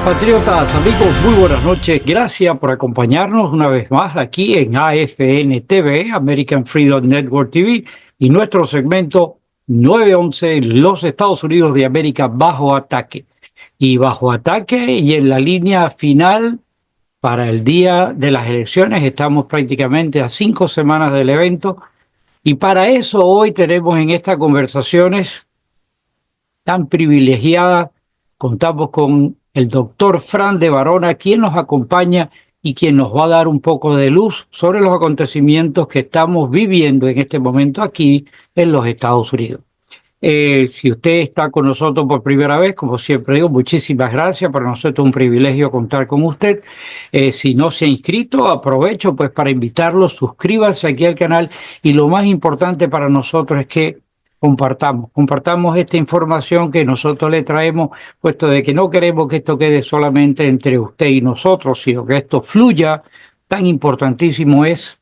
Patriotas, amigos, muy buenas noches. Gracias por acompañarnos una vez más aquí en AFN TV, American Freedom Network TV, y nuestro segmento 911, los Estados Unidos de América bajo ataque. Y bajo ataque y en la línea final para el día de las elecciones. Estamos prácticamente a 5 semanas del evento. Y para eso hoy tenemos en estas conversaciones tan privilegiadas, contamos con el doctor Fran de Varona, quien nos acompaña y quien nos va a dar un poco de luz sobre los acontecimientos que estamos viviendo en este momento aquí en los Estados Unidos. Si usted está con nosotros por primera vez, como siempre digo, muchísimas gracias. Para nosotros es un privilegio contar con usted. Si no se ha inscrito, aprovecho pues para invitarlo, suscríbase aquí al canal y lo más importante para nosotros es que compartamos esta información que nosotros le traemos, puesto de que no queremos que esto quede solamente entre usted y nosotros, sino que esto fluya. Tan importantísimo es,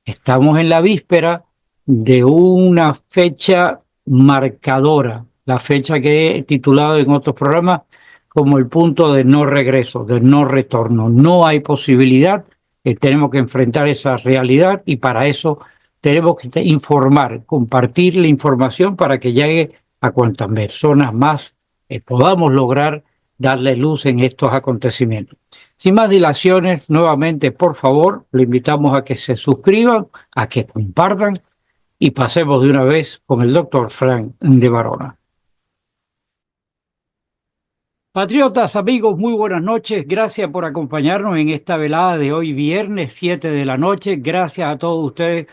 estamos en la víspera de una fecha marcadora, la fecha que he titulado en otros programas como el punto de no regreso, de no retorno. No hay posibilidad, tenemos que enfrentar esa realidad y para eso tenemos que informar, compartir la información para que llegue a cuantas personas más podamos lograr darle luz en estos acontecimientos. Sin más dilaciones, nuevamente, por favor, le invitamos a que se suscriban, a que compartan y pasemos de una vez con el doctor Fran de Varona. Patriotas, amigos, muy buenas noches. Gracias por acompañarnos en esta velada de hoy, viernes 7 de la noche. Gracias a todos ustedes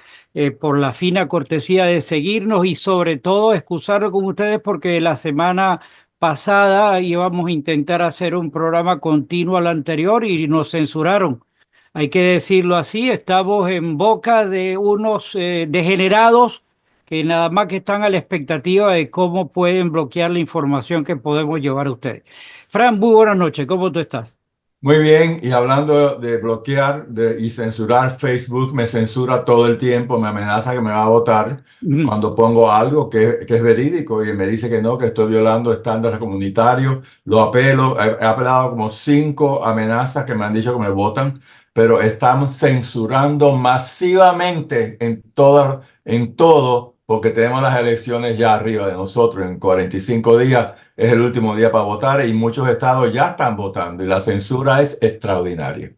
por la fina cortesía de seguirnos y sobre todo excusarnos con ustedes porque la semana pasada íbamos a intentar hacer un programa continuo al anterior y nos censuraron. Hay que decirlo así, estamos en boca de unos degenerados que nada más que están a la expectativa de cómo pueden bloquear la información que podemos llevar a ustedes. Fran, muy buenas noches, ¿cómo tú estás? Muy bien, y hablando de bloquear y censurar, Facebook me censura todo el tiempo, me amenaza que me va a votar cuando pongo algo que es verídico y me dice que no, que estoy violando estándares comunitarios. Lo apelo, he apelado como 5 amenazas que me han dicho que me votan, pero están censurando masivamente en todo, porque tenemos las elecciones ya arriba de nosotros en 45 días. Es el último día para votar y muchos estados ya están votando y la censura es extraordinaria.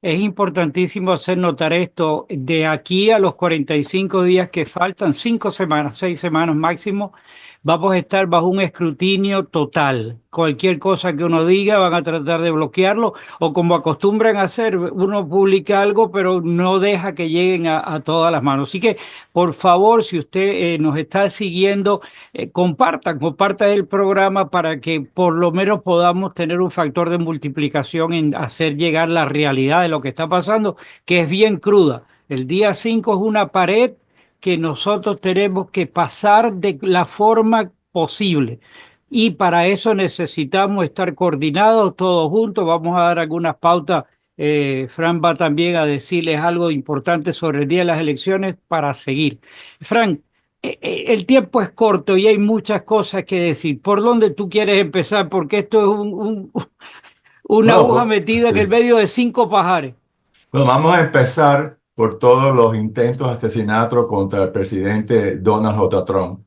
Es importantísimo hacer notar esto. De aquí a los 45 días que faltan, 5 semanas, 6 semanas máximo, vamos a estar bajo un escrutinio total. Cualquier cosa que uno diga van a tratar de bloquearlo o como acostumbran a hacer, uno publica algo pero no deja que lleguen a todas las manos. Así que, por favor, si usted nos está siguiendo, comparta el programa para que por lo menos podamos tener un factor de multiplicación en hacer llegar la realidad de lo que está pasando, que es bien cruda. El día 5 es una pared que nosotros tenemos que pasar de la forma posible. Y para eso necesitamos estar coordinados todos juntos. Vamos a dar algunas pautas. Fran va también a decirles algo importante sobre el día de las elecciones para seguir. Fran, el tiempo es corto y hay muchas cosas que decir. ¿Por dónde tú quieres empezar? Porque esto es una Bueno, aguja metida en el sí. medio de 5 pajares. Bueno, vamos a empezar por todos los intentos de asesinato contra el presidente Donald J. Trump.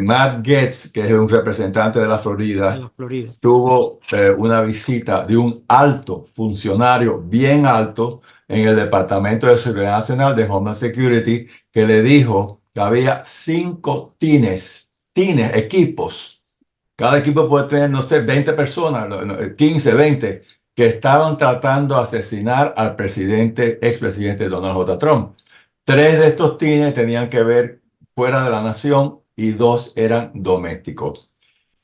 Matt Gaetz, que es un representante de la De Florida, la Florida. tuvo una visita de un alto funcionario, bien alto, en el Departamento de Seguridad Nacional de Homeland Security, que le dijo que había 5 equipos. Cada equipo puede tener, no sé, 20 personas, 15, 20, que estaban tratando de asesinar al expresidente Donald J. Trump. 3 de estos teams tenían que ver fuera de la nación y 2 eran domésticos.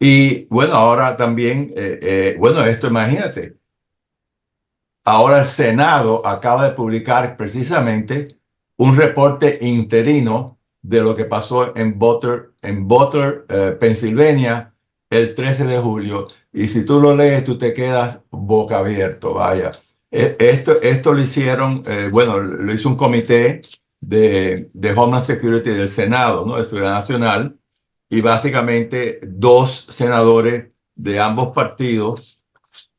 Y bueno, ahora también, bueno, esto imagínate, ahora el Senado acaba de publicar precisamente un reporte interino de lo que pasó en Butler, Pensilvania, el 13 de julio. Y si tú lo lees, tú te quedas boca abierto, vaya. Esto lo hicieron, bueno, lo hizo un comité de Homeland Security del Senado, ¿no? De Seguridad Nacional, y básicamente 2 senadores de ambos partidos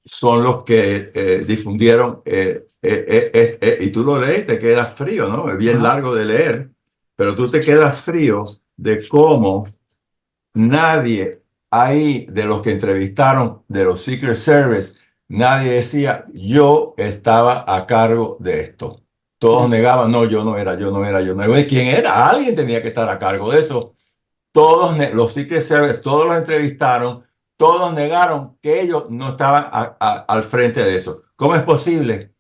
son los que difundieron, y tú lo lees y te quedas frío, ¿no? Es bien largo de leer, pero tú te quedas frío de cómo nadie ahí de los que entrevistaron de los Secret Service, nadie decía, yo estaba a cargo de esto. Todos negaban, no, yo no era, yo no era, yo no era. ¿Quién era? Alguien tenía que estar a cargo de eso. Todos los Secret Service, todos los entrevistaron, todos negaron que ellos no estaban al frente de eso. ¿Cómo es posible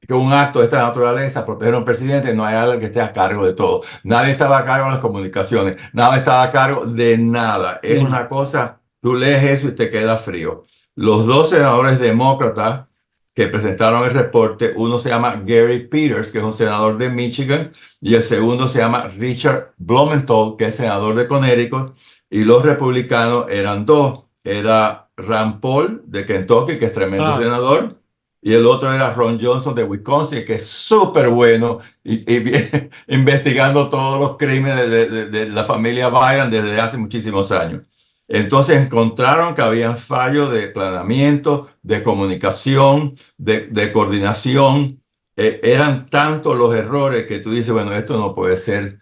que un acto de esta naturaleza, proteger a un presidente, no hay alguien que esté a cargo de todo? Nadie estaba a cargo de las comunicaciones, nadie estaba a cargo de nada. Es una cosa, tú lees eso y te queda frío. Los dos senadores demócratas que presentaron el reporte, uno se llama Gary Peters, que es un senador de Michigan, y el segundo se llama Richard Blumenthal, que es senador de Connecticut, y los republicanos eran dos. Era Rand Paul de Kentucky, que es tremendo senador, y el otro era Ron Johnson de Wisconsin, que es súper bueno y viene investigando todos los crímenes de la familia Biden desde hace muchísimos años. Entonces encontraron que había fallos de planeamiento, de comunicación, de coordinación. Eran tantos los errores que tú dices, bueno, esto no puede ser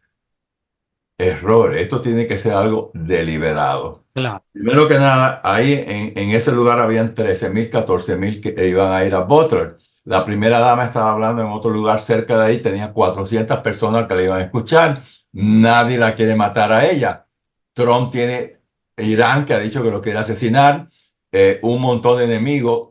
errores, esto tiene que ser algo deliberado. Claro. Primero que nada, ahí en ese lugar habían 13,000, 14,000 que iban a ir a Butler. La primera dama estaba hablando en otro lugar cerca de ahí, tenía 400 personas que le iban a escuchar. Nadie la quiere matar a ella. Trump tiene Irán, que ha dicho que lo quiere asesinar, un montón de enemigos.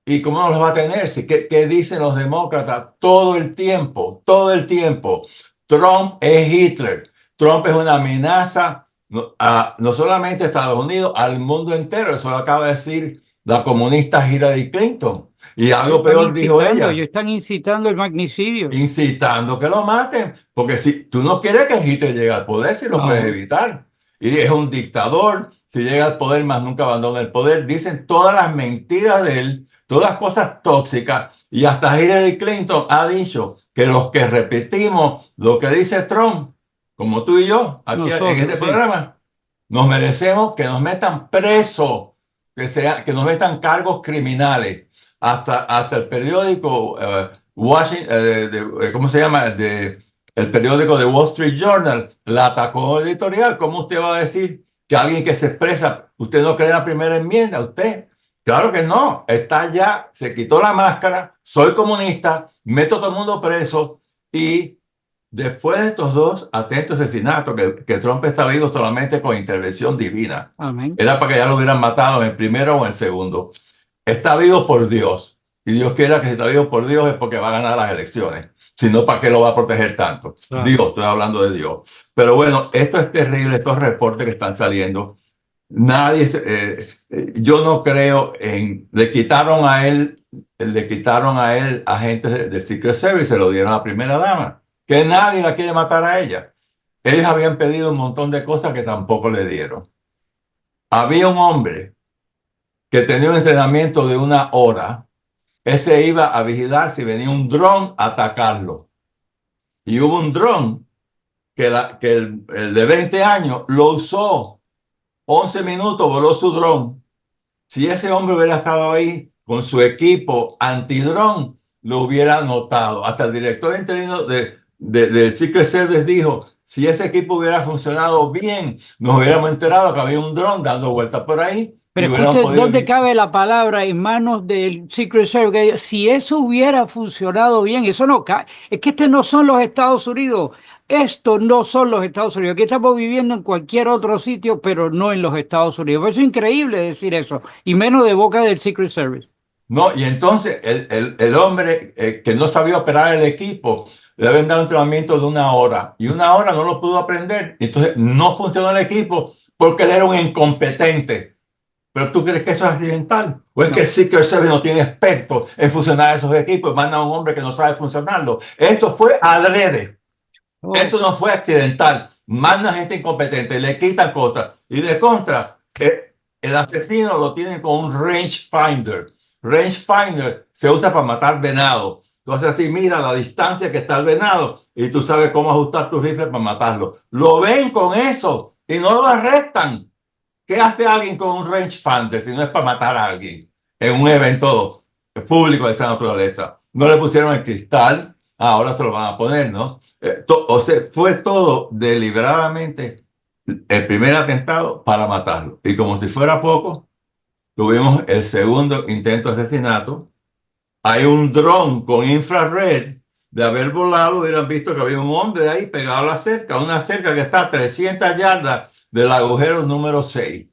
¿Y cómo no los va a tener? Si, ¿qué dicen los demócratas todo el tiempo? Todo el tiempo. Trump es Hitler. Trump es una amenaza no solamente a Estados Unidos, al mundo entero. Eso lo acaba de decir la comunista Hillary Clinton. Y algo peor dijo ella. Ellos están incitando el magnicidio. Incitando que lo maten. Porque si tú no quieres que Hitler llegue al poder, si lo puedes evitar. Y es un dictador. Si llega al poder, más nunca abandona el poder. Dicen todas las mentiras de él, todas cosas tóxicas. Y hasta Hillary Clinton ha dicho que los que repetimos lo que dice Trump, como tú y yo, aquí en este programa, nos merecemos que nos metan presos, que nos metan cargos criminales. Hasta el periódico Washington, ¿cómo se llama? El periódico de Wall Street Journal la atacó editorial. ¿Cómo usted va a decir que alguien que se expresa, usted no cree en la primera enmienda? ¿Usted? Claro que no. Está ya, se quitó la máscara, soy comunista, meto a todo el mundo preso. Y después de estos dos atentos asesinatos, que Trump está vivo solamente con intervención divina. Amén. Era para que ya lo hubieran matado en el primero o en el segundo. Está vivo por Dios. Y Dios quiera que si está vivo por Dios es porque va a ganar las elecciones. Si no, ¿para qué lo va a proteger tanto? Claro. Dios, estoy hablando de Dios. Pero bueno, esto es terrible, estos reportes que están saliendo. Nadie, yo no creo en, le quitaron a él agentes de Secret Service, se lo dieron a la primera dama, que nadie la quiere matar a ella. Ellos habían pedido un montón de cosas que tampoco le dieron. Había un hombre que tenía un entrenamiento de 1 hora. Ese iba a vigilar si venía un dron a atacarlo. Y hubo un dron que el de 20 años lo usó. 11 minutos voló su dron. Si ese hombre hubiera estado ahí con su equipo antidrón, lo hubiera notado. Hasta el director interino del Secret Service dijo, si ese equipo hubiera funcionado bien, nos hubiéramos enterado que había un dron dando vueltas por ahí. Pero escuche, ¿dónde cabe la palabra en manos del Secret Service? Si eso hubiera funcionado bien, eso no cae. Es que no son los Estados Unidos. Esto no son los Estados Unidos. Aquí estamos viviendo en cualquier otro sitio, pero no en los Estados Unidos. Por eso es increíble decir eso, y menos de boca del Secret Service. No, y entonces el hombre que no sabía operar el equipo, le habían dado un entrenamiento de 1 hora, y 1 hora no lo pudo aprender. Entonces no funcionó el equipo porque él era un incompetente. ¿Pero tú crees que eso es accidental? ¿O es que el Secret Service no tiene expertos en funcionar esos equipos y manda a un hombre que no sabe funcionarlo? Esto fue adrede. Esto no fue accidental. Manda gente incompetente, le quitan cosas. Y de contra, el asesino lo tienen con un range finder. Range finder se usa para matar venado. Entonces así mira la distancia que está el venado y tú sabes cómo ajustar tu rifle para matarlo. Lo ven con eso y no lo arrestan. ¿Qué hace alguien con un range finder si no es para matar a alguien? en un evento público de esa naturaleza. No le pusieron el cristal, ahora se lo van a poner, ¿no? O sea, fue todo deliberadamente el primer atentado para matarlo. Y como si fuera poco, tuvimos el segundo intento de asesinato. Hay un dron con infrared. De haber volado, hubieran visto que había un hombre ahí pegado a la cerca, una cerca que está a 300 yardas del agujero número 6.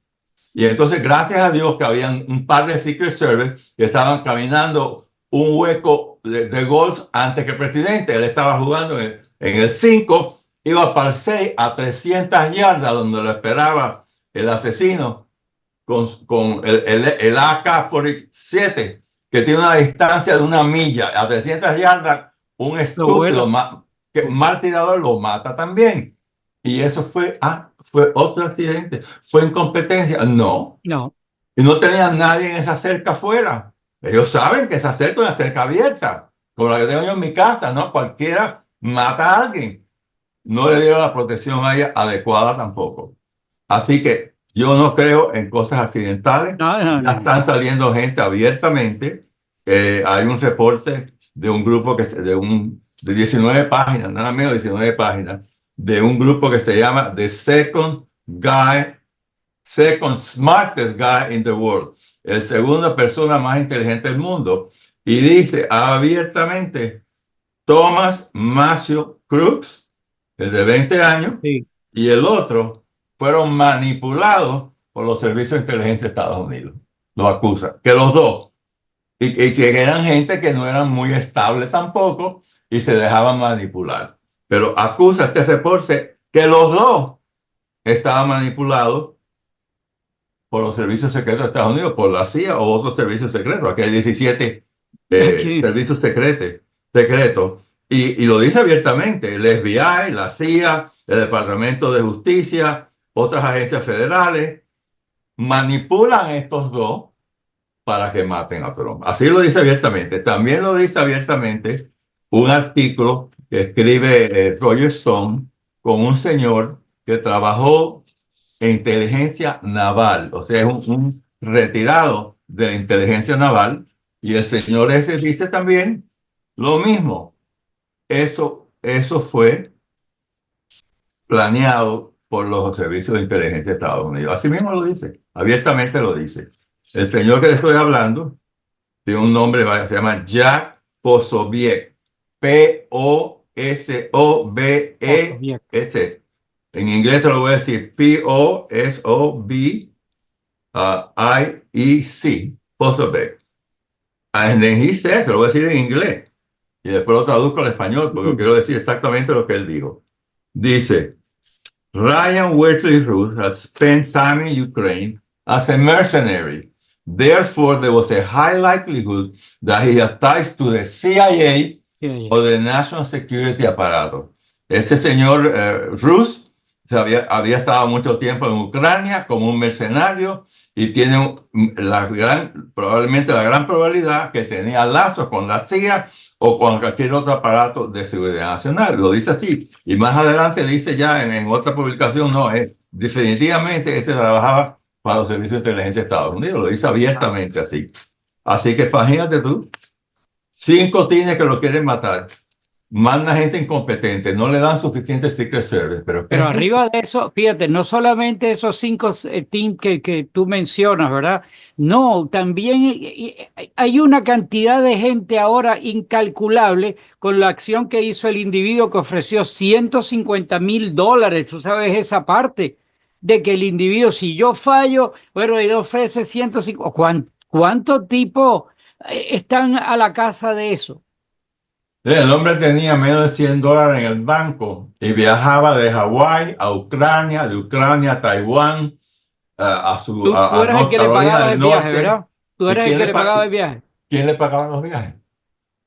Y entonces, gracias a Dios que habían un par de Secret Service que estaban caminando un hueco de golf antes que el presidente. Él estaba jugando en el 5, iba para el 6 a 300 yardas donde lo esperaba el asesino con el AK-47, que tiene una distancia de una milla, a 300 yardas, un Lo estúpido bueno. que mal tirador lo mata también. Y eso fue otro accidente. ¿Fue incompetencia? No. No, Y no tenían nadie en esa cerca afuera. Ellos saben que esa cerca es una cerca abierta, como la que tengo yo en mi casa, ¿no? Cualquiera mata a alguien. No le dieron la protección a ella adecuada tampoco. Así que yo no creo en cosas accidentales. no, no, Ya no. están saliendo gente abiertamente. Hay un reporte de un grupo de 19 páginas, nada menos de 19 páginas, de un grupo que se llama The Second Smartest Guy in the World, el segunda persona más inteligente del mundo. Y dice abiertamente, Thomas Matthew Crooks, el de 20 años, Sí. y el otro fueron manipulados por los servicios de inteligencia de Estados Unidos. Lo acusa, que los dos, y que eran gente que no eran muy estables tampoco y se dejaban manipular. Pero acusa este reporte que los dos estaban manipulados por los servicios secretos de Estados Unidos, por la CIA o otros servicios secretos. Aquí hay 17 Aquí. servicios secretos. Y lo dice abiertamente, el FBI, la CIA, el Departamento de Justicia, otras agencias federales, manipulan a estos dos para que maten a Trump. Así lo dice abiertamente. También lo dice abiertamente un artículo que escribe Roger Stone con un señor que trabajó en inteligencia naval, o sea, es un retirado de la inteligencia naval, y el señor ese dice también lo mismo. Eso fue planeado por los servicios de inteligencia de Estados Unidos. Así mismo lo dice, abiertamente lo dice. El señor que le estoy hablando tiene un nombre, se llama Jack Posobiec, Fotos, bien. Posobiec. En inglés te lo voy a decir, Posobiec, Posobiec. And then he says, lo voy a decir en inglés, y después lo traduzco al español, porque Ujú. quiero decir exactamente lo que él dijo. Dice, Ryan Wesley Ruth has spent time in Ukraine as a mercenary. Therefore, there was a high likelihood that he had ties to the CIA Sí, o the National Security Aparato. Este señor Ruth había estado mucho tiempo en Ucrania como un mercenario y tiene probablemente la gran probabilidad que tenía lazos con la CIA o con cualquier otro aparato de seguridad nacional. Lo dice así. Y más adelante dice ya en otra publicación, no, definitivamente este trabajaba para los servicios de inteligencia de Estados Unidos. Lo dice abiertamente así. Así que imagínate tú, 5 tines que lo quieren matar. Manda gente incompetente, no le dan suficiente Secret Service. ¿Pero qué pero es eso? arriba de eso, fíjate, no solamente esos cinco teams que tú mencionas, ¿verdad? No, también hay una cantidad de gente ahora incalculable con la acción que hizo el individuo que ofreció $150,000. Tú sabes esa parte de que el individuo, si yo fallo, bueno, él ofrece 150. ¿Cuántos tipos están a la casa de eso? El hombre tenía menos de $100 en el banco y viajaba de Hawái a Ucrania, de Ucrania a Taiwán, Tú a eras el North que le Carolina pagabas del el viaje, Norte. ¿verdad? Tú ¿Y eras el que le pagaba el viaje. quién le pagaba los viajes?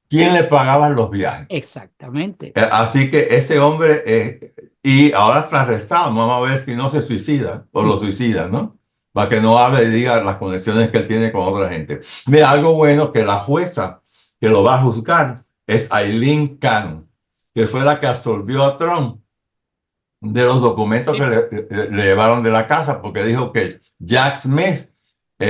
¿Quién le pagaba los viajes? Exactamente. Así que ese hombre, y ahora está arrestado, vamos a ver si no se suicida o lo Mm. suicida, ¿no? Para que no hable y diga las conexiones que él tiene con otra gente. Mira, algo bueno que la jueza que lo va a juzgar es Aileen Cannon, que fue la que absolvió a Trump de los documentos que Sí, le llevaron de la casa, porque dijo que Jack Smith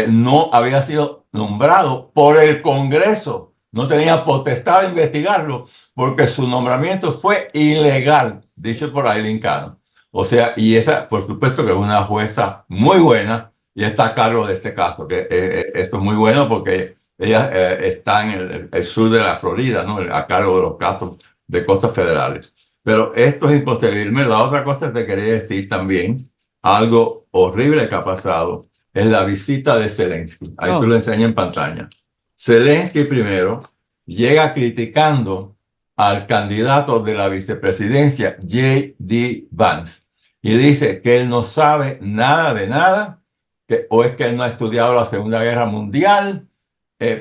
no había sido nombrado por el Congreso, no tenía potestad de investigarlo porque su nombramiento fue ilegal, dicho por Aileen Cannon. O sea, y esa, por supuesto que es una jueza muy buena y está a cargo de este caso, que esto es muy bueno porque ella está en el sur de la Florida, ¿no? A cargo de los casos de costas federales. Pero esto es inconcebible. La otra cosa que te quería decir también, algo horrible que ha pasado, es la visita de Zelensky. Ahí tú Oh, lo enseñas en pantalla. Zelensky primero llega criticando al candidato de la vicepresidencia, J.D. Vance, y dice que él no sabe nada de nada, que, o es que él no ha estudiado la Segunda Guerra Mundial.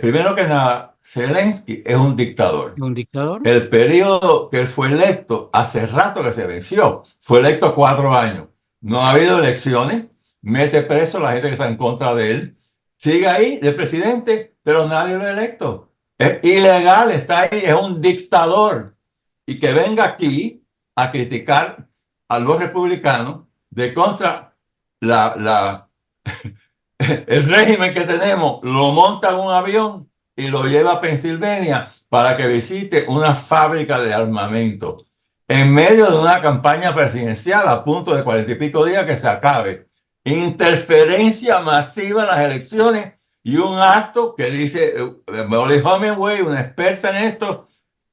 Primero que nada, Zelensky es un dictador. ¿un dictador? El periodo que él fue electo, hace rato que se venció, fue electo 4 años. No ha habido elecciones, mete preso a la gente que está en contra de él, sigue ahí de presidente, pero nadie lo ha electo. Es ilegal, está ahí, es un dictador. Y que venga aquí a criticar a los republicanos de contra la el régimen que tenemos, lo monta en un avión y lo lleva a Pensilvania para que visite una fábrica de armamento en medio de una campaña presidencial a punto de 40 y pico días que se acabe. Interferencia masiva en las elecciones y un acto que dice Molly Hemingway, una experta en esto,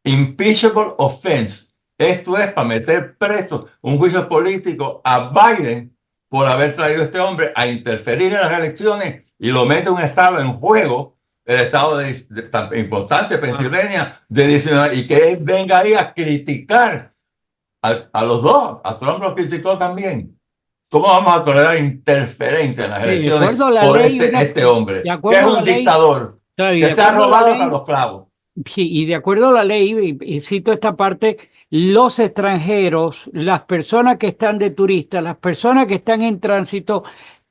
impeachable offense. Esto es para meter preso un juicio político a Biden por haber traído a este hombre a interferir en las elecciones y lo mete un estado en juego, el estado tan importante, Pensilvania, de 19, y que él venga ahí a criticar a los dos. A Trump lo criticó también. ¿Cómo vamos a tolerar interferencia en las De elecciones acuerdo a la por ley, este de hombre, que es acuerdo a la un ley, dictador, claro, y de que se ha acuerdo a la robado hasta ley, los clavos? sí, y de acuerdo a la ley, y cito esta parte, los extranjeros, las personas que están de turistas, las personas que están en tránsito,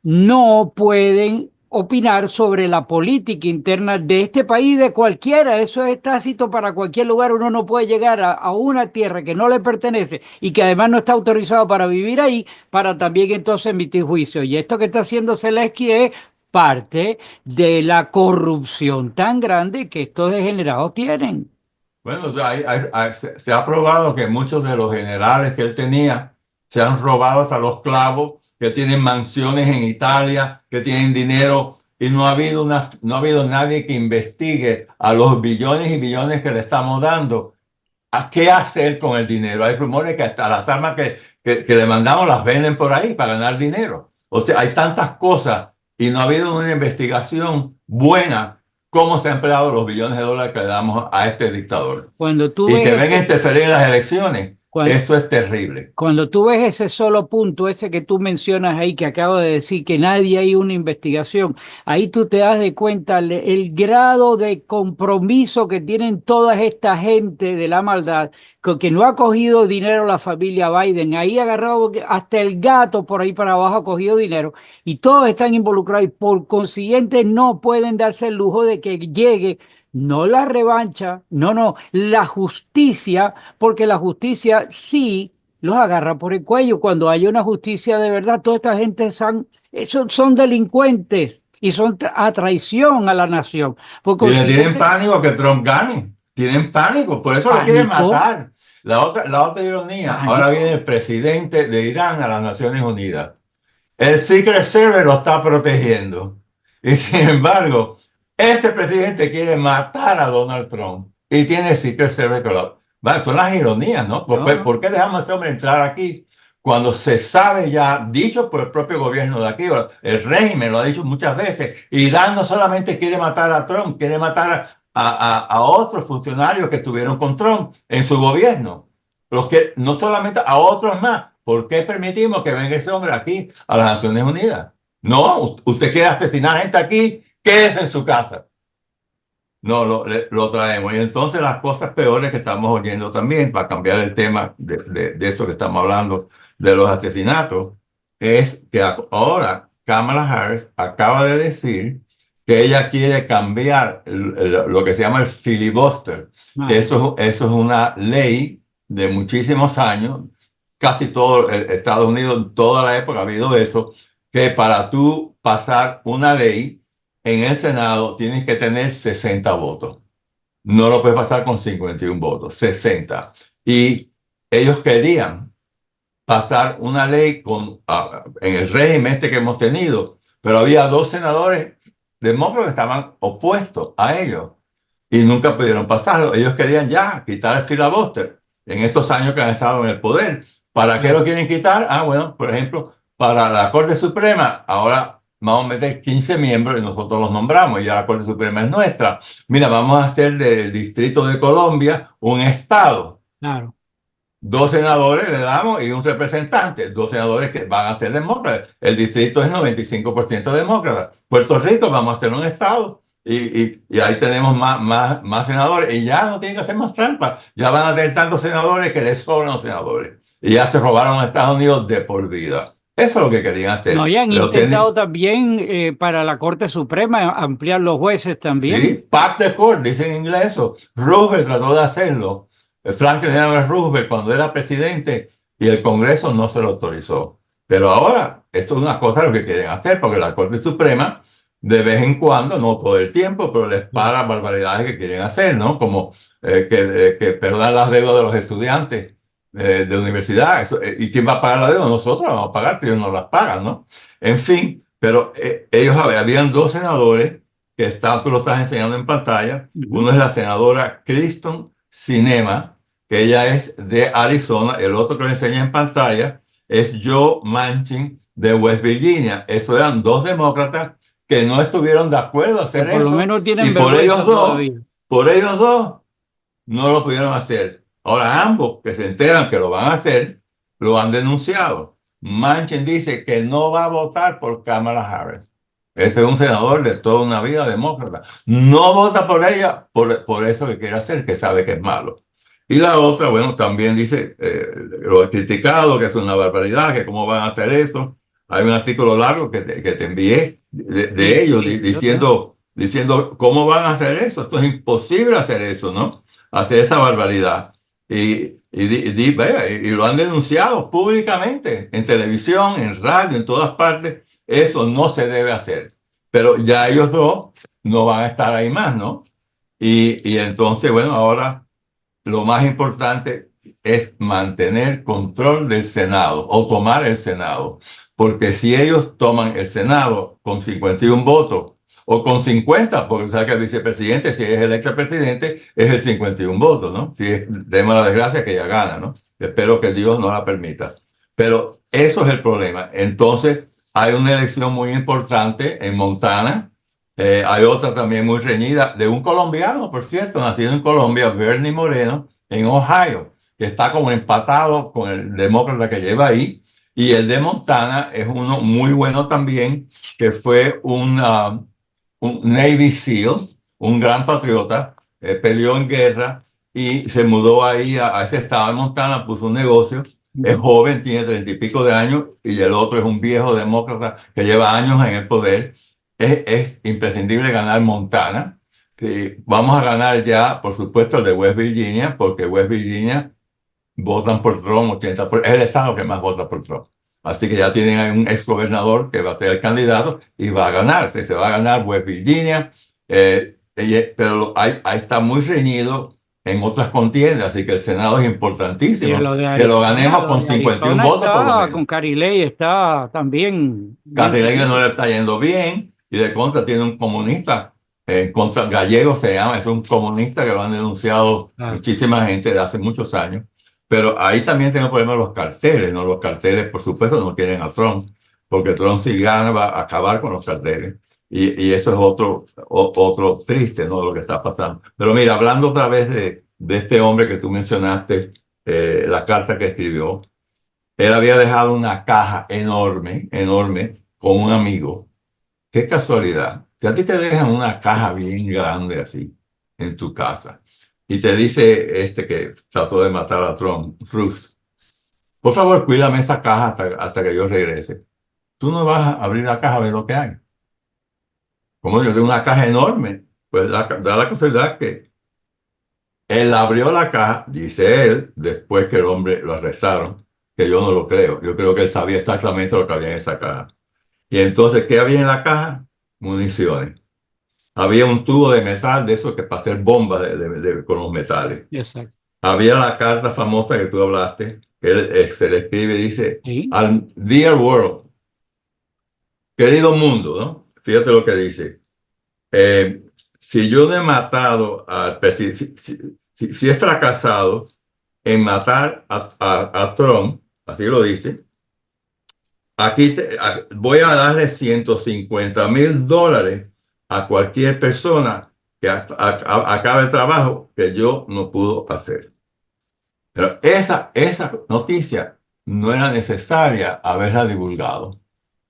no pueden opinar sobre la política interna de este país, de cualquiera. Eso es tácito para cualquier lugar. Uno no puede llegar a una tierra que no le pertenece y que además no está autorizado para vivir ahí, para también entonces emitir juicio. Y esto que está haciendo Zelensky es parte de la corrupción tan grande que estos degenerados tienen. Bueno, se ha probado que muchos de los generales que él tenía se han robado hasta los clavos, que tienen mansiones en Italia, que tienen dinero, y no ha habido nadie que investigue a los billones y billones que le estamos dando. ¿A qué hacer con el dinero? Hay rumores que hasta las armas que le mandamos las venden por ahí para ganar dinero. O sea, hay tantas cosas y no ha habido una investigación buena cómo se han empleado los billones de dólares que le damos a este dictador. Cuando tú Y que ves venga a ese, interferir en las elecciones, cuan- esto es terrible. Cuando tú ves ese solo punto, ese que tú mencionas ahí, que acabo de decir que nadie hay una investigación, ahí tú te das de cuenta el grado de compromiso que tienen toda esta gente de la maldad, que no ha cogido dinero la familia Biden, ahí ha agarrado hasta el gato por ahí para abajo ha cogido dinero y todos están involucrados y por consiguiente no pueden darse el lujo de que llegue. No la revancha, no, la justicia, porque la justicia sí los agarra por el cuello. Cuando hay una justicia de verdad, toda esta gente son delincuentes y son a traición a la nación. Por Y le tienen consiguiente, pánico que Trump gane. Tienen pánico, por eso lo quieren pánico, matar. La otra ironía, ahora viene pánico. el presidente de Irán a las Naciones Unidas. El Secret Service lo está protegiendo. Y sin embargo, este presidente quiere matar a Donald Trump y tiene el Secret Service que lo... Bueno, son las ironías, ¿no? No, ¿Por no. qué dejamos a este hombre entrar aquí cuando se sabe ya, dicho por el propio gobierno de aquí, el régimen lo ha dicho muchas veces, Irán no solamente quiere matar a Trump, quiere matar a otros funcionarios que estuvieron con Trump en su gobierno? Los que, no solamente a otros más. ¿Por qué permitimos que venga ese hombre aquí a las Naciones Unidas? No, usted quiere asesinar gente aquí, quédese en su casa. No, lo traemos. Y entonces las cosas peores que estamos oyendo también, para cambiar el tema de esto que estamos hablando, de los asesinatos, es que ahora Kamala Harris acaba de decir que ella quiere cambiar lo que se llama el filibuster, que Ay, eso es una ley de muchísimos años, casi todo Estados Unidos, toda la época ha habido eso, que para tú pasar una ley, en el Senado tienes que tener 60 votos. No lo puedes pasar con 51 votos, 60. Y ellos querían pasar una ley en el régimen este que hemos tenido, pero había dos senadores demócratas que estaban opuestos a ellos y nunca pudieron pasarlo. Ellos querían ya quitar el filibuster en estos años que han estado en el poder. ¿Para qué lo quieren quitar? Ah, bueno, por ejemplo, para la Corte Suprema, ahora vamos a meter 15 miembros y nosotros los nombramos, y ya la Corte Suprema es nuestra. Mira, vamos a hacer del Distrito de Colombia un estado. Claro. Dos senadores le damos y un representante, dos senadores que van a ser demócratas. El distrito es 95% demócrata. Puerto Rico vamos a hacer un estado y ahí tenemos más senadores y ya no tienen que hacer más trampas. Ya van a tener tantos senadores que les sobran los senadores. Y ya se robaron a Estados Unidos de por vida. Eso es lo que querían No, hacer. y han Pero intentado también para la Corte Suprema ampliar los jueces también. sí, pack the court, dicen en inglés eso. Roosevelt trató de hacerlo. Franklin D. Roosevelt cuando era presidente y el Congreso no se lo autorizó. Pero ahora, esto es una cosa lo que quieren hacer, porque la Corte Suprema, de vez en cuando, no todo el tiempo, pero les para barbaridades que quieren hacer, ¿no? Como que perdonan las deudas de los estudiantes de universidad. ¿Y quién va a pagar la deuda? Nosotros vamos a pagar, si ellos no las pagan, ¿no? En fin, pero ellos habían dos senadores que están, tú lo estás enseñando en pantalla. Uno es la senadora Kristen Sinema, que ella es de Arizona. El otro que lo enseña en pantalla es Joe Manchin de West Virginia. Esos eran dos demócratas que no estuvieron de acuerdo a Que hacer por lo eso menos y tienen vergüenza todavía. por ellos dos, no lo pudieron hacer. Ahora ambos que se enteran que lo van a hacer, lo han denunciado. Manchin dice que no va a votar por Kamala Harris. Este es un senador de toda una vida demócrata. No vota por ella por eso que quiere hacer, que sabe que es malo. Y la otra, bueno, también dice, lo he criticado, que es una barbaridad, que cómo van a hacer eso. Hay un artículo largo que te envié de ellos diciendo cómo van a hacer eso. Esto es imposible hacer eso, ¿no? Hacer esa barbaridad. Y lo han denunciado públicamente, en televisión, en radio, en todas partes. Eso no se debe hacer. Pero ya ellos dos no van a estar ahí más, ¿no? Y entonces, bueno, ahora lo más importante es mantener control del Senado o tomar el Senado. Porque si ellos toman el Senado con 51 votos o con 50, porque sabe que el vicepresidente, si es electo presidente, es el 51 votos, ¿no? Si es, demos la desgracia que ella gana, ¿no? Espero que Dios no la permita. Pero eso es el problema. Entonces, hay una elección muy importante en Montana. Hay otra también muy reñida de un colombiano, por cierto, nacido en Colombia, Bernie Moreno, en Ohio, que está como empatado con el demócrata que lleva ahí. Y el de Montana es uno muy bueno también, que fue un Navy SEAL, un gran patriota, peleó en guerra y se mudó ahí a ese estado de Montana, puso un negocio. Es joven, tiene 30 y pico de años, y el otro es un viejo demócrata que lleva años en el poder. Es imprescindible ganar Montana. Vamos a ganar ya, por supuesto, el de West Virginia, porque West Virginia votan por Trump, 80%, es el estado que más vota por Trump. Así que ya tienen ahí un exgobernador que va a ser el candidato y va a ganarse. Se va a ganar West Virginia, pero ahí está muy reñido en otras contiendas, así que el Senado es Y importantísimo. lo de Que lo Arizona, ganemos con lo de 51 Arizona votos por lo está menos. con Cariley, está también bien Carrilegre no reñido. le está yendo bien y de contra tiene un comunista, contra Gallego se llama, es un comunista que lo han denunciado Claro. muchísima gente de hace muchos años. Pero ahí también tengo problemas los carteles, ¿no? Los carteles, por supuesto, no quieren a Trump, porque Trump si gana va a acabar con los carteles. Y eso es otro triste, ¿no? Lo que está pasando. Pero mira, hablando otra vez de este hombre que tú mencionaste, la carta que escribió, él había dejado una caja enorme, enorme, con un amigo. Qué casualidad. Que a ti te dejan una caja bien grande así en tu casa y te dice este que trató de matar a Trump, Ruth, por favor, cuídame esta caja hasta que yo regrese. Tú no vas a abrir la caja a ver lo que hay. Como yo tengo una caja enorme, pues da la casualidad que él abrió la caja, dice él, después que el hombre lo arrestaron, que yo no lo creo. Yo creo que él sabía exactamente lo que había en esa caja. Y entonces, ¿qué había en la caja? Municiones. Había un tubo de metal de eso que para hacer bombas con los metales. Exacto. Había la carta famosa que tú hablaste, que él, se le escribe y dice, Sí. al Dear World, querido mundo, ¿no? Fíjate lo que dice. Eh, si yo no he matado al presidente, si he fracasado en matar a Trump, así lo dice, voy a darle $150,000 a cualquier persona que acabe el trabajo que yo no pudo hacer. Pero esa noticia no era necesaria haberla divulgado,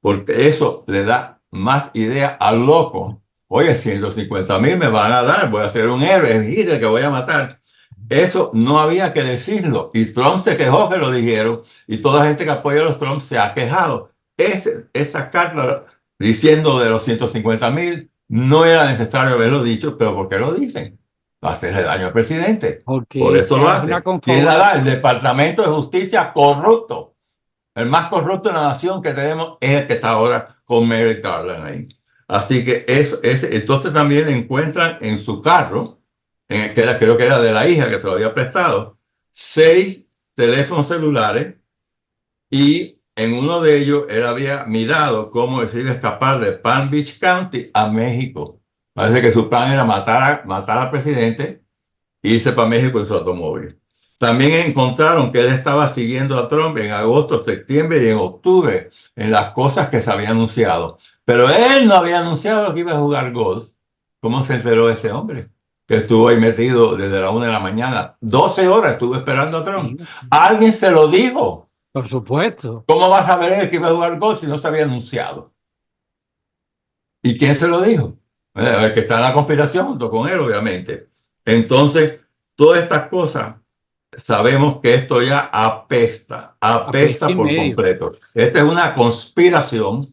porque eso le da más idea al loco. Oye, 150,000 me van a dar, voy a ser un héroe, es Hitler que voy a matar. Eso no había que decirlo. Y Trump se quejó que lo dijeron, y toda la gente que apoya a los Trump se ha quejado. Esa carta diciendo de los 150,000 no era necesario haberlo dicho, pero ¿por qué lo dicen? Va a hacerle daño al presidente. Por Porque eso lo ya es una hace. ¿Quién la da? El confabulación. Departamento de Justicia corrupto. El más corrupto de la nación que tenemos es el que está ahora con Merrick Garland ahí. Así que entonces también encuentran en su carro, creo que era de la hija que se lo había prestado, 6 teléfonos celulares, y en uno de ellos él había mirado cómo decide escapar de Palm Beach County a México. Parece que su plan era matar al presidente e irse para México en su automóvil. También encontraron que él estaba siguiendo a Trump en agosto, septiembre y en octubre en las cosas que se había anunciado. Pero él no había anunciado que iba a jugar golf. ¿Cómo se enteró ese hombre? Que estuvo ahí metido desde la 1 de la mañana. 12 horas estuvo esperando a Trump. Sí, Alguien se lo dijo. por supuesto. ¿Cómo vas a ver él que iba a jugar golf si no se había anunciado? ¿Y quién se lo dijo? El que está en la conspiración junto con él, obviamente. Entonces, todas estas cosas, sabemos que esto ya apesta, A peste apesta y por medio. completo. Esta es una conspiración.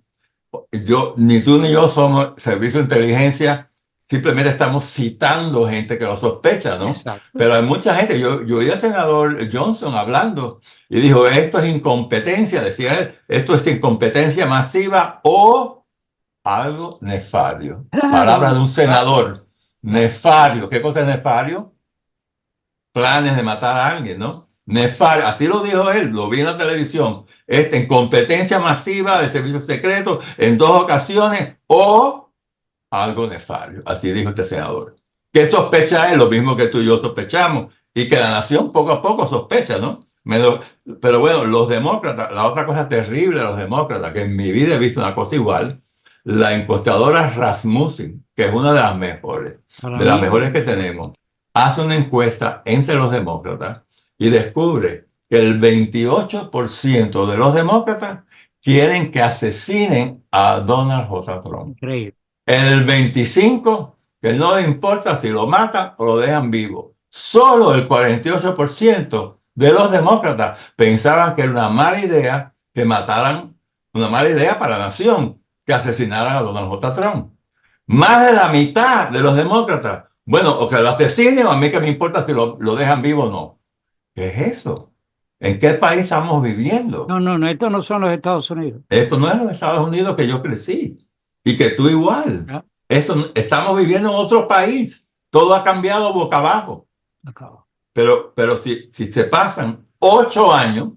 Ni tú ni yo somos servicio de inteligencia, simplemente estamos citando gente que lo sospecha, ¿no? Exacto. Pero hay mucha gente, yo oí al senador Johnson hablando y dijo, esto es incompetencia, decía él, esto es incompetencia masiva o algo nefario. Palabra de Claro, un claro, senador. claro. Nefario. ¿Qué cosa es nefario? Planes de matar a alguien, ¿no? Nefario. Así lo dijo él, lo vi en la televisión. Incompetencia masiva de servicios secretos en 2 ocasiones o algo nefario. Así dijo este senador. ¿Qué sospecha él? Lo mismo que tú y yo sospechamos. Y que la nación poco a poco sospecha, ¿no? Pero bueno, los demócratas, la otra cosa terrible de los demócratas, que en mi vida he visto una cosa igual, la encuestadora Rasmussen, que es una Para de las mí, mejores que tenemos, hace una encuesta entre los demócratas y descubre que el 28% de los demócratas quieren que asesinen a Donald J. Trump. increíble. El 25, que no le importa si lo matan o lo dejan vivo. Solo el 48% de los demócratas pensaban que era una mala idea que mataran, una mala idea para la nación, que asesinaran a Donald J. Trump. Más de la mitad de los demócratas, bueno, o que lo asesinen, o a mí que me importa si lo dejan vivo o no. ¿Qué es eso? ¿En qué país estamos viviendo? No, no, no, estos no son los Estados Unidos. Esto no es los Estados Unidos que yo crecí y que tú igual. Ya, Estamos viviendo en otro país. Todo ha cambiado boca abajo. acabo. Pero si se pasan 8 años,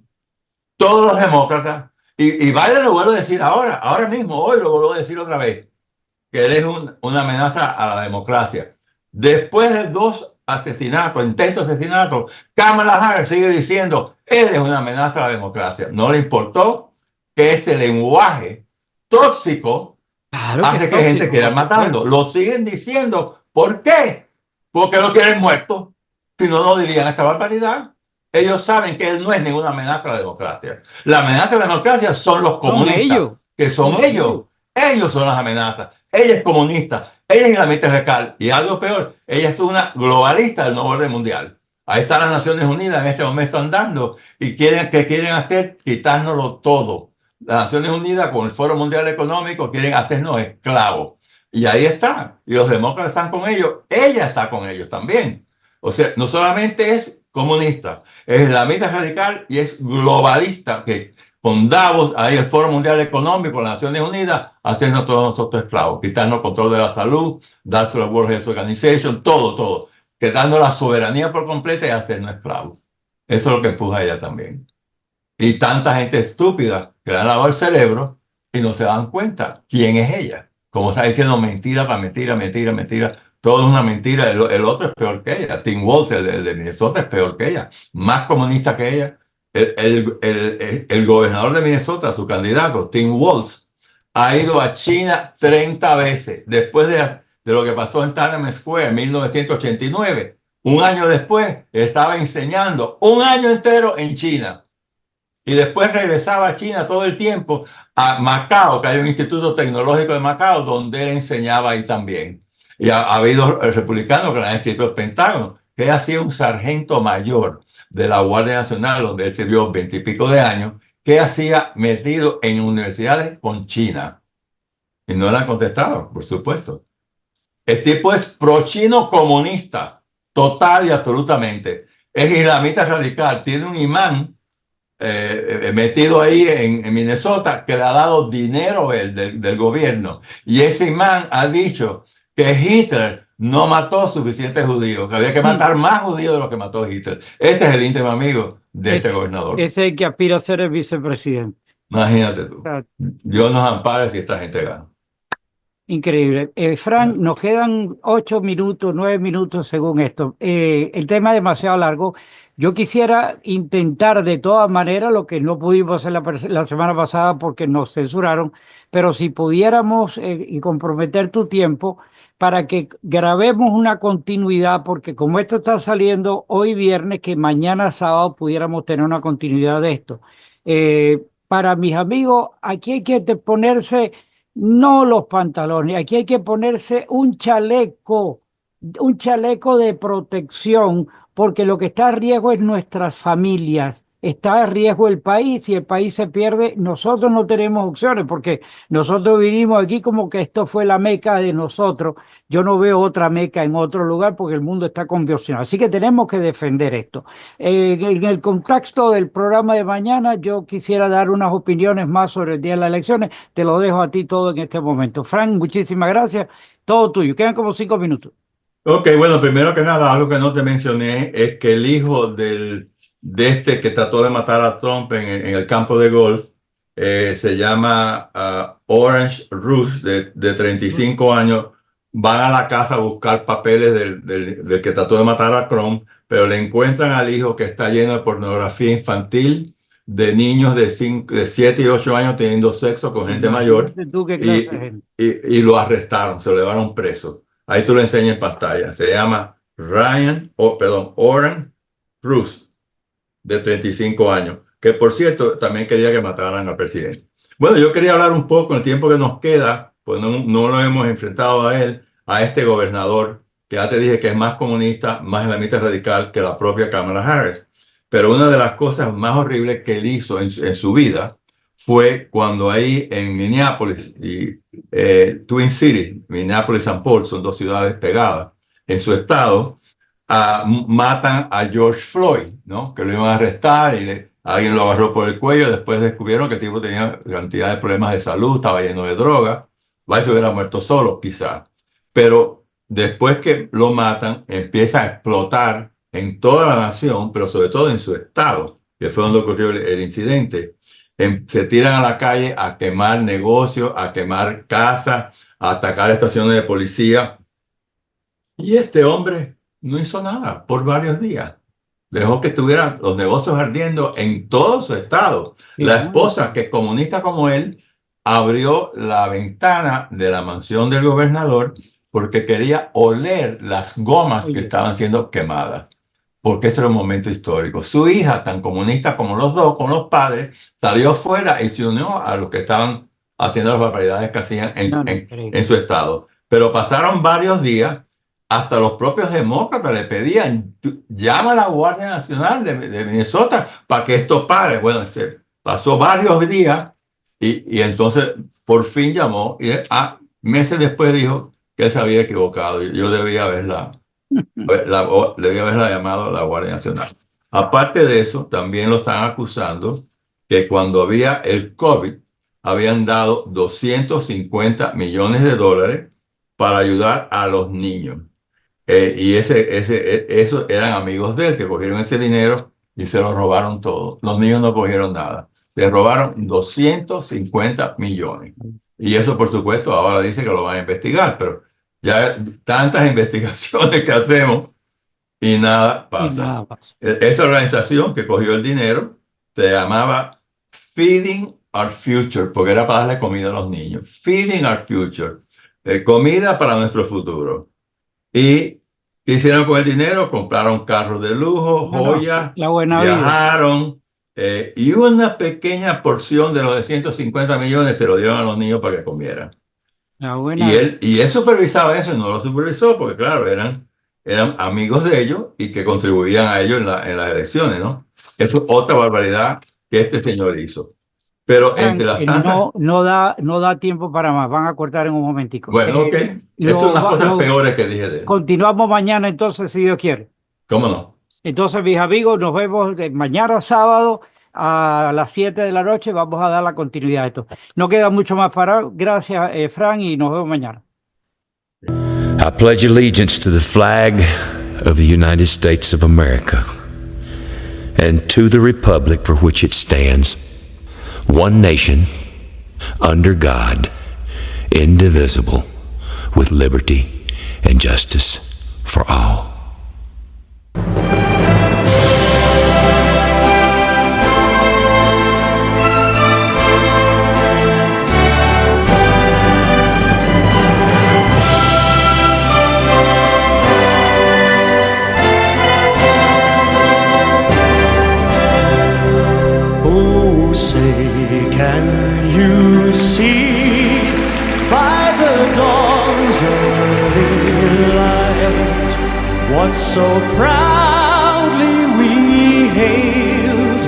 todos los demócratas, y Biden lo vuelvo a decir ahora mismo, hoy lo vuelvo a decir otra vez, que él es una amenaza a la democracia. Después de 2 asesinatos, intentos de asesinato, Kamala Harris sigue diciendo, él es una amenaza a la democracia. No le importó que ese lenguaje tóxico Claro que es hace que gente tóxico, quiera por matarlo. supuesto. Lo siguen diciendo. ¿Por qué? Porque lo quieren muerto. Si no, no dirían esta barbaridad. Ellos saben que él no es ninguna amenaza a la democracia. La amenaza a la democracia son los Son comunistas, ellos, que son son ellos. ellos. Ellos son las amenazas. Ella es comunista. Ella es islamista radical. Y algo peor, ella es una globalista del nuevo orden mundial. Ahí están las Naciones Unidas en este momento andando y quieren hacer quitárnoslo todo. Las Naciones Unidas con el Foro Mundial Económico quieren hacernos esclavos. Y ahí está. Y los demócratas están con ellos. Ella está con ellos también. O sea, no solamente es comunista, es islamista radical y es globalista, que con Davos, ahí el Foro Mundial Económico, las Naciones Unidas, hacernos todos nosotros esclavos, quitarnos control de la salud, dárselo a la World Health Organization, todo, quedando la soberanía por completa y hacernos esclavos. Eso es lo que empuja a ella también. Y tanta gente estúpida que le han lavado el cerebro y no se dan cuenta quién es ella. Como está diciendo, mentira para mentira, mentira, mentira. Todo es una mentira. El otro es peor que ella. Tim Walz, el de Minnesota, es peor que ella. Más comunista que ella. El gobernador de Minnesota, su candidato, Tim Walz, ha ido a China 30 veces después de lo que pasó en Tiananmen Square en 1989. Un año después, estaba enseñando un año entero en China. Y después regresaba a China todo el tiempo, a Macao, que hay un instituto tecnológico de Macao, donde él enseñaba ahí también. Y ha habido republicanos que le han escrito el Pentágono, que ha sido un sargento mayor de la Guardia Nacional, donde él sirvió 20 y pico de años, que hacía metido en universidades con China. Y no le han contestado, por supuesto. El tipo es pro-chino comunista, total y absolutamente. Es islamita radical, tiene un imán metido ahí en Minnesota, que le ha dado dinero él del gobierno. Y ese imán ha dicho que Hitler no mató suficientes judíos, que había que matar más judíos de lo que mató Hitler. Este es el íntimo amigo de ese gobernador. Ese es el que aspira a ser el vicepresidente. Imagínate tú. Dios nos ampare si esta gente gana. Increíble. Frank, nos quedan 8 minutos, 9 minutos según esto. El tema es demasiado largo. Yo quisiera intentar de todas maneras lo que no pudimos hacer la semana pasada porque nos censuraron, pero si pudiéramos y comprometer tu tiempo para que grabemos una continuidad, porque como esto está saliendo hoy viernes, que mañana sábado pudiéramos tener una continuidad de esto. Para mis amigos, aquí hay que ponerse no los pantalones, aquí hay que ponerse un chaleco de protección, porque lo que está a riesgo es nuestras familias, está a riesgo el país. Si el país se pierde, nosotros no tenemos opciones, porque nosotros vinimos aquí como que esto fue la meca de nosotros. Yo no veo otra meca en otro lugar porque el mundo está convulsionado. Así que tenemos que defender esto. En el contexto del programa de mañana, yo quisiera dar unas opiniones más sobre el día de las elecciones. Te lo dejo a ti todo en este momento. Frank, muchísimas gracias. Todo tuyo. Quedan como 5 minutos. Ok, bueno, primero que nada, algo que no te mencioné es que el hijo de este que trató de matar a Trump en el campo de golf se llama Orange Roos, de 35 años. Van a la casa a buscar papeles del que trató de matar a Trump, pero le encuentran al hijo que está lleno de pornografía infantil, de niños de 7 y 8 años teniendo sexo con gente mayor, ¿Tú qué clase de gente? y lo arrestaron, se lo llevaron preso. Ahí tú lo enseñas en pantalla. Se llama Oran Roos, de 35 años, que por cierto también quería que mataran al presidente. Bueno, yo quería hablar un poco en el tiempo que nos queda, pues no lo hemos enfrentado a él, a este gobernador, que ya te dije que es más comunista, más islamista radical que la propia Kamala Harris. Pero una de las cosas más horribles que él hizo en su vida fue cuando ahí en Minneapolis y Twin Cities, Minneapolis y St. Paul, son dos ciudades pegadas, en su estado, matan a George Floyd, ¿no? Que lo iban a arrestar y alguien lo agarró por el cuello. Después descubrieron que el tipo tenía cantidad de problemas de salud, estaba lleno de droga. Se hubiera muerto solo, quizá. Pero después que lo matan, empieza a explotar en toda la nación, pero sobre todo en su estado, que fue donde ocurrió el incidente. Se tiran a la calle a quemar negocios, a quemar casas, a atacar estaciones de policía. Y este hombre no hizo nada por varios días. Dejó que estuvieran los negocios ardiendo en todo su estado. La esposa, que es comunista como él, abrió la ventana de la mansión del gobernador porque quería oler las gomas que estaban siendo quemadas. Porque esto era un momento histórico. Su hija, tan comunista como los dos, como los padres, salió fuera y se unió a los que estaban haciendo las barbaridades que hacían en su estado. Pero pasaron varios días, hasta los propios demócratas le pedían, llama a la Guardia Nacional de Minnesota para que esto pare. Bueno, se pasó varios días y entonces por fin llamó y meses después dijo que él se había equivocado. Yo debía haberla llamado a la Guardia Nacional. Aparte de eso, también lo están acusando que cuando había el COVID habían dado $250 millones para ayudar a los niños. Esos eran amigos de él que cogieron ese dinero y se lo robaron todo. Los niños no cogieron nada. Le robaron 250 millones. Y eso, por supuesto, ahora dice que lo van a investigar, pero ya tantas investigaciones que hacemos y nada pasa. nada pasa. Esa organización que cogió el dinero se llamaba Feeding Our Future, porque era para darle comida a los niños. Feeding Our Future. Comida para nuestro futuro. ¿Y qué hicieron con el dinero? Compraron carros de lujo, joyas, la buena vida. viajaron, y una pequeña porción de los 150 millones se lo dieron a los niños para que comieran. La buena vida. Y él supervisaba eso y no lo supervisó porque, claro, eran amigos de ellos y que contribuían a ellos en las elecciones, ¿no? Eso es otra barbaridad que este señor hizo. Pero entre las tantas... No da tiempo para más. Van a cortar en un momentico. Bueno, ok. Estas son las cosas peores que dije de él. Continuamos mañana entonces, si Dios quiere. ¿Cómo no? Entonces, mis amigos, nos vemos mañana sábado a las 7 de la noche. Vamos a dar la continuidad a esto. No queda mucho más para... Gracias, Fran, y nos vemos mañana. I pledge allegiance to the flag of the United States of America and to the republic for which it stands, one nation, under God, indivisible, with liberty and justice for all. Oh, say, can you see by the dawn's early light what so proudly we hailed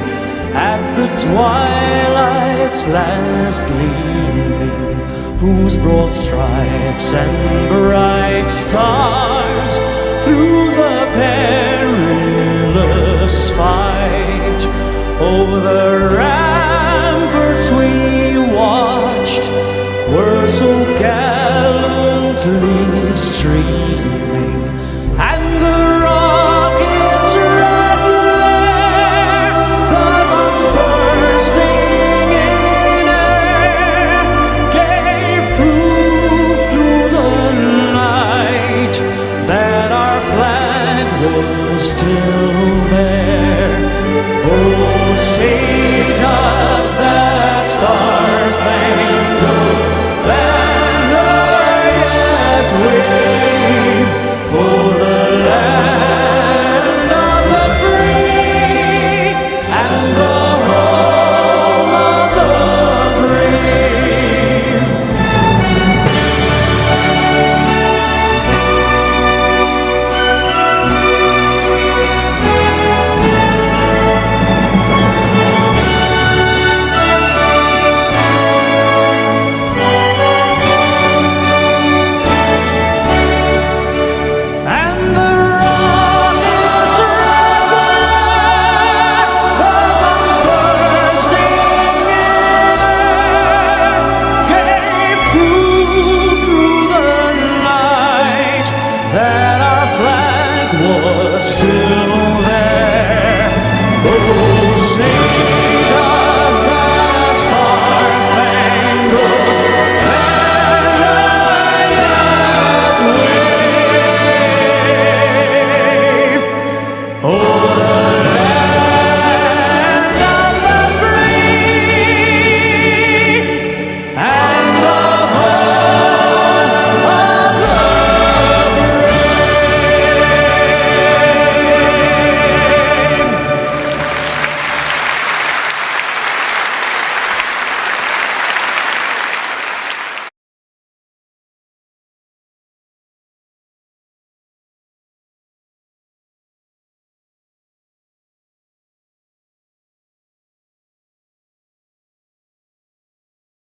at the twilight's last gleaming, whose broad stripes and bright stars through the perilous fight over the ramparts we watched were so gallantly streamed